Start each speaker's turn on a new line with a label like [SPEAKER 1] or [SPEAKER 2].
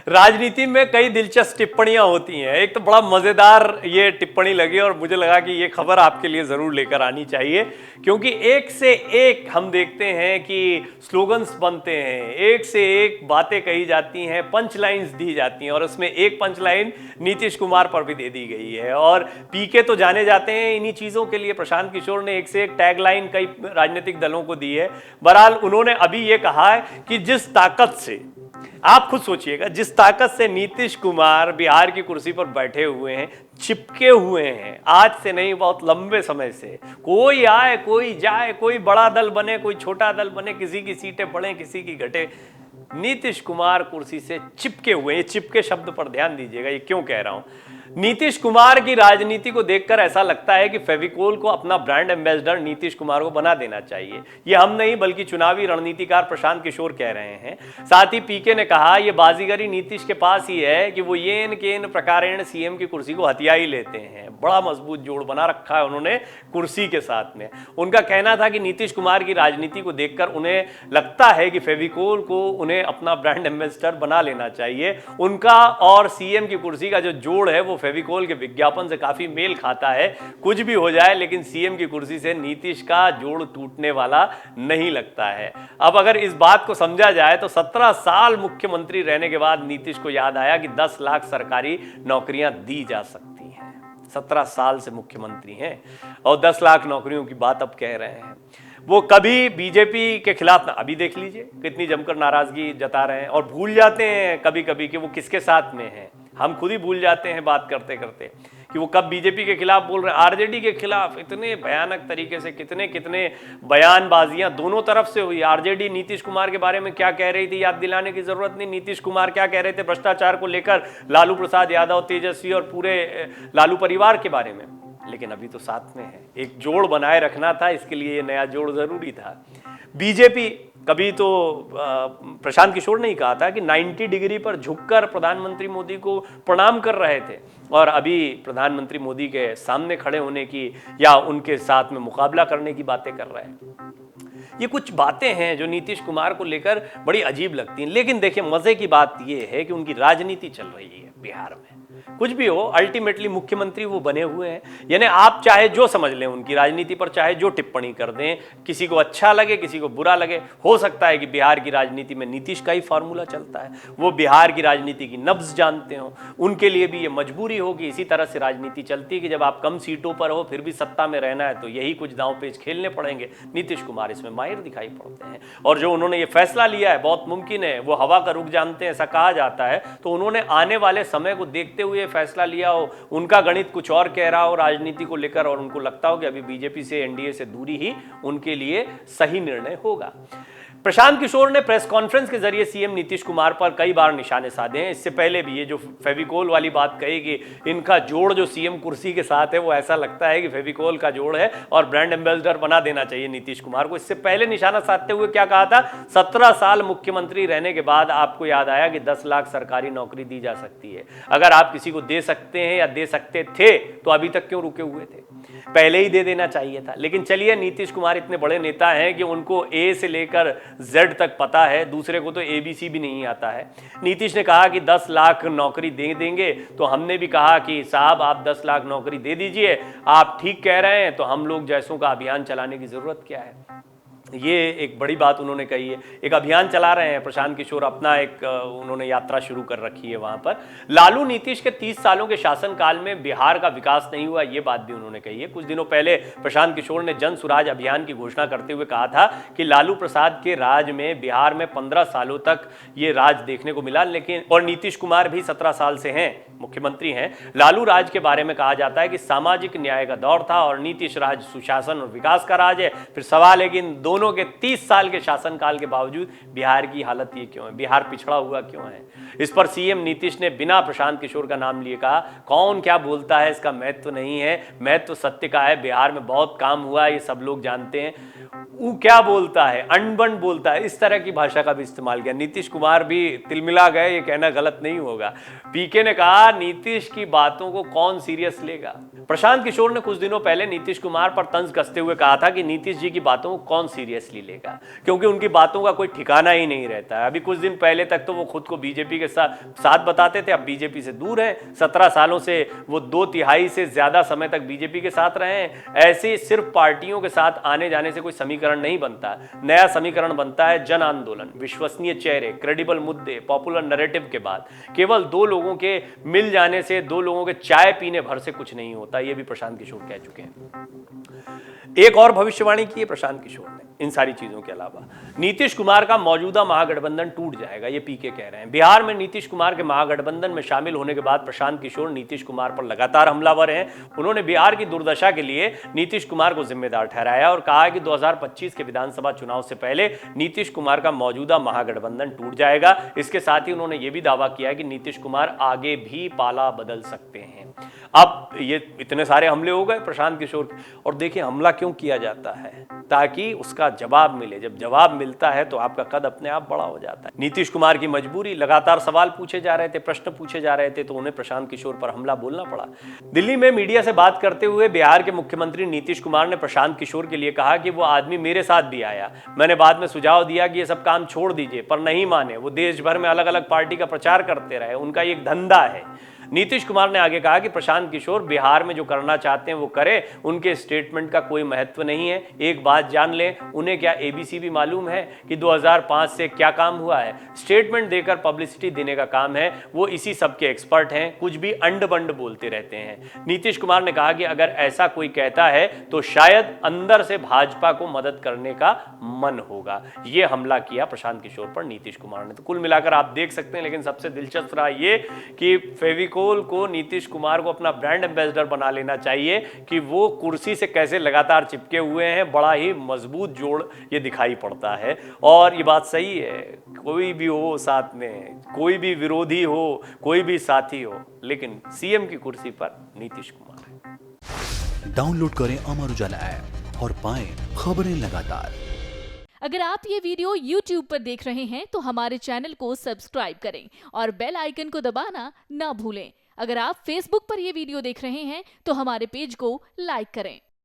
[SPEAKER 1] राजनीति में कई दिलचस्प टिप्पणियां होती हैं। एक तो बड़ा मजेदार ये टिप्पणी लगी और मुझे लगा कि ये खबर आपके लिए जरूर लेकर आनी चाहिए, क्योंकि एक से एक हम देखते हैं कि स्लोगन्स बनते हैं, एक से एक बातें कही जाती हैं, पंच लाइन्स दी जाती हैं, और उसमें एक पंच लाइन नीतीश कुमार पर भी दे दी गई है। और पीके तो जाने जाते हैं इन्हीं चीजों के लिए। प्रशांत किशोर ने एक से एक टैगलाइन कई राजनीतिक दलों को दी है। बहरहाल उन्होंने अभी ये कहा है कि जिस ताकत से, आप खुद सोचिएगा, जिस ताकत से नीतीश कुमार बिहार की कुर्सी पर बैठे हुए हैं, चिपके हुए हैं, आज से नहीं बहुत लंबे समय से, कोई आए कोई जाए, कोई बड़ा दल बने कोई छोटा दल बने, किसी की सीटें बढ़े किसी की घटे, नीतीश कुमार कुर्सी से चिपके हुए। ये चिपके शब्द पर ध्यान दीजिएगा, ये क्यों कह रहा हूं। नीतीश कुमार की राजनीति को देखकर ऐसा लगता है कि फेविकोल को अपना ब्रांड एम्बेसडर नीतीश कुमार को बना देना चाहिए। ये हम नहीं बल्कि चुनावी रणनीतिकार प्रशांत किशोर कह रहे हैं। साथ ही पीके ने कहा यह बाजीगरी नीतीश के पास ही है कि वो येन केन प्रकारेण सीएम की कुर्सी को हथिया ही लेते हैं। बड़ा मजबूत जोड़ बना रखा है उन्होंने कुर्सी के साथ में। उनका कहना था कि नीतीश कुमार की राजनीति को देखकर उन्हें लगता है कि फेविकोल को उन्हें अपना ब्रांड एम्बेसडर बना लेना चाहिए। उनका और सीएम की कुर्सी का जो जोड़ है वो फेविकोल के विज्ञापन से काफी मेल खाता है। कुछ भी हो जाए लेकिन सीएम की कुर्सी से नीतीश का जोड़ टूटने वाला नहीं लगता है। अब अगर इस बात को समझा जाए तो 17 साल मुख्यमंत्री रहने के बाद नीतीश को याद आया कि 10 लाख सरकारी नौकरियां दी जा सकती हैं। 17 साल से मुख्यमंत्री हैं और 10 लाख नौकरियों की बात अब कह रहे हैं। वो कभी बीजेपी के खिलाफ ना, अभी देख लीजिए कितनी जमकर नाराजगी जता रहे हैं, और भूल जाते हैं कभी कभी कि वो किसके साथ में हैं। हम खुद ही भूल जाते हैं बात करते करते कि वो कब बीजेपी के खिलाफ बोल रहे हैं, आरजेडी के खिलाफ। इतने भयानक तरीके से कितने कितने बयानबाजियां दोनों तरफ से हुई। आरजेडी नीतीश कुमार के बारे में क्या कह रही थी याद दिलाने की जरूरत नहीं। नीतीश कुमार क्या कह रहे थे भ्रष्टाचार को लेकर, लालू प्रसाद यादव, तेजस्वी और पूरे लालू परिवार के बारे में। लेकिन अभी तो साथ में है, एक जोड़ बनाए रखना था, इसके लिए ये नया जोड़ जरूरी था। बीजेपी कभी तो प्रशांत किशोर ने ही कहा था कि 90 डिग्री पर झुककर प्रधानमंत्री मोदी को प्रणाम कर रहे थे, और अभी प्रधानमंत्री मोदी के सामने खड़े होने की या उनके साथ में मुकाबला करने की बातें कर रहे हैं। ये कुछ बातें हैं जो नीतीश कुमार को लेकर बड़ी अजीब लगती हैं। लेकिन देखिए मजे की बात यह है कि उनकी राजनीति चल रही है बिहार में। कुछ भी हो, अल्टीमेटली मुख्यमंत्री वो बने हुए हैं। यानी आप चाहे जो समझ लें उनकी राजनीति पर, चाहे जो टिप्पणी कर दें, किसी को अच्छा लगे किसी को बुरा लगे, हो सकता है कि बिहार की राजनीति में नीतीश का ही फॉर्मूला चलता है। वो बिहार की राजनीति की नब्ज जानते हो, उनके लिए भी ये मजबूरी होगी। इसी तरह से राजनीति चलती है कि जब आप कम सीटों पर हो फिर भी सत्ता में रहना है तो यही कुछ दांव पेच खेलने पड़ेंगे। नीतीश कुमार इसमें माहिर दिखाई पड़ते हैं, और जो उन्होंने ये फैसला लिया है बहुत मुमकिन है वो हवा का रुख जानते हैं, ऐसा कहा जाता है। तो उन्होंने आने वाले समय को देखते हुए फैसला लिया हो, उनका गणित कुछ और कह रहा हो राजनीति को लेकर, और उनको लगता हो कि अभी बीजेपी से, एनडीए से दूरी ही उनके लिए सही निर्णय होगा। प्रशांत किशोर ने प्रेस कॉन्फ्रेंस के जरिए सीएम नीतीश कुमार पर कई बार निशाने साधे हैं। इससे पहले भी ये जो फेविकोल वाली बात कही कि इनका जोड़ जो सीएम कुर्सी के साथ है वो ऐसा लगता है कि फेविकोल का जोड़ है और ब्रांड एम्बेसडर बना देना चाहिए नीतीश कुमार को। इससे पहले निशाना साधते हुए क्या कहा था, 17 साल मुख्यमंत्री रहने के बाद आपको याद आया कि 10 लाख सरकारी नौकरी दी जा सकती है। अगर आप किसी को दे सकते हैं या दे सकते थे तो अभी तक क्यों रुके हुए थे, पहले ही दे देना चाहिए था। लेकिन चलिए, नीतीश कुमार इतने बड़े नेता हैं कि उनको ए से लेकर जेड तक पता है, दूसरे को तो एबीसी भी नहीं आता है। नीतीश ने कहा कि 10 लाख नौकरी दे देंगे, तो हमने भी कहा कि साहब आप 10 लाख नौकरी दे दीजिए, आप ठीक कह रहे हैं, तो हम लोग जैसों का अभियान चलाने की जरूरत क्या है। ये एक बड़ी बात उन्होंने कही है। एक अभियान चला रहे हैं प्रशांत किशोर, अपना एक उन्होंने यात्रा शुरू कर रखी है वहां पर। लालू नीतीश के 30 सालों के शासनकाल में बिहार का विकास नहीं हुआ, ये बात भी उन्होंने कही है। कुछ दिनों पहले प्रशांत किशोर ने जन सुराज अभियान की घोषणा करते हुए कहा था कि लालू प्रसाद के राज में बिहार में 15 सालों तक ये राज देखने को मिला, लेकिन और नीतीश कुमार भी 17 साल से हैं, मुख्यमंत्री हैं। लालू राज के बारे में कहा जाता है कि सामाजिक न्याय का दौर था और नीतीश राज सुशासन और विकास का राज है। फिर सवाल है कि इन दोनों के 30 साल के शासनकाल के बावजूद बिहार की हालत ये क्यों है, बिहार पिछड़ा हुआ क्यों है। इस पर सीएम नीतीश ने बिना प्रशांत किशोर का नाम लिए कहा, कौन क्या बोलता है इसका महत्व तो नहीं है, महत्व सत्य का है। बिहार में बहुत काम हुआ है, ये सब लोग जानते हैं। वो क्या बोलता है, अनबन बोलता है, इस तरह की भाषा का भी इस्तेमाल किया। नीतीश कुमार भी तिलमिला गए, ये कहना गलत नहीं होगा। पीके ने कहा नीतीश की बातों को कौन सीरियस लेगा। प्रशांत किशोर ने कुछ दिनों पहले नीतीश कुमार पर तंज कसते हुए कहा था कि नीतीश जी की बातों को कौन सीरियस सीरियसली लेगा, क्योंकि उनकी बातों का कोई ठिकाना ही नहीं रहता है। अभी कुछ दिन पहले तक तो वो खुद को बीजेपी के साथ बताते थे, अब बीजेपी से दूर हैं। 17 सालों से वो 2/3 से ज्यादा समय तक बीजेपी के साथ रहे हैं। ऐसे सिर्फ पार्टियों के साथ आने जाने से कोई समीकरण नहीं बनता, नया समीकरण बनता है जन आंदोलन, विश्वसनीय चेहरे, क्रेडिबल मुद्दे, पॉपुलर नैरेटिव के बाद। केवल दो लोगों के मिल जाने से, दो लोगों के चाय पीने भर से कुछ नहीं होता, ये भी प्रशांत किशोर कह चुके हैं। एक और भविष्यवाणी की है प्रशांत किशोर ने इन सारी चीजों के अलावा, नीतीश कुमार का मौजूदा महागठबंधन टूट जाएगा, ये पीके कह रहे हैं। बिहार में नीतीश कुमार के महागठबंधन में शामिल होने के बाद प्रशांत किशोर नीतीश कुमार पर लगातार हमलावर हैं। उन्होंने बिहार की दुर्दशा के लिए नीतीश कुमार को जिम्मेदार ठहराया और कहा कि 2025 के विधानसभा चुनाव से पहले नीतीश कुमार का मौजूदा महागठबंधन टूट जाएगा। इसके साथ ही उन्होंने यह भी दावा किया कि नीतीश कुमार आगे भी पाला बदल सकते हैं। अब ये इतने सारे हमले हो गए प्रशांत किशोर के, और देखिए हमला क्यों किया जाता है, ताकि उसका जवाब मिले। जब जवाब मिलता है तो आपका कद अपने आप बड़ा हो जाता है। नीतीश कुमार की मजबूरी, लगातार सवाल पूछे जा रहे थे, प्रश्न पूछे जा रहे थे, तो उन्हें प्रशांत किशोर पर हमला बोलना पड़ा। दिल्ली में मीडिया से बात करते हुए बिहार के मुख्यमंत्री नीतीश कुमार ने प्रशांत किशोर के लिए कहा कि वो आदमी मेरे साथ भी आया, मैंने बाद में सुझाव दिया कि ये सब काम छोड़ दीजिए, पर नहीं माने। वो देश भर में अलग अलग पार्टी का प्रचार करते रहे, उनका एक धंधा है। नीतीश कुमार ने आगे कहा कि प्रशांत किशोर बिहार में जो करना चाहते हैं वो करें, उनके स्टेटमेंट का कोई महत्व नहीं है। एक बात जान लें, उन्हें क्या एबीसी भी मालूम है कि 2005 से क्या काम हुआ है? स्टेटमेंट देकर पब्लिसिटी देने का काम है, वो इसी सब के एक्सपर्ट हैं, कुछ भी अंड बंड बोलते रहते हैं। नीतीश कुमार ने कहा कि अगर ऐसा कोई कहता है तो शायद अंदर से भाजपा को मदद करने का मन होगा। ये हमला किया प्रशांत किशोर पर नीतीश कुमार ने। तो कुल मिलाकर आप देख सकते हैं, लेकिन सबसे दिलचस्प रहा ये कि फेविकोल को नीतीश कुमार को अपना ब्रांड एम्बेसडर बना लेना चाहिए कि वो कुर्सी से कैसे लगातार चिपके हुए हैं। बड़ा ही मजबूत जोड़ ये दिखाई पड़ता है, और ये बात सही है, कोई भी हो साथ में, कोई भी विरोधी हो, कोई भी साथी हो, लेकिन सीएम की कुर्सी पर नीतीश कुमार है।
[SPEAKER 2] डाउनलोड करें अमर उजाला ऐप और पाएं खबरें लगातार।
[SPEAKER 3] अगर आप ये वीडियो YouTube पर देख रहे हैं तो हमारे चैनल को सब्सक्राइब करें और बेल आइकन को दबाना ना भूलें। अगर आप Facebook पर ये वीडियो देख रहे हैं तो हमारे पेज को लाइक करें।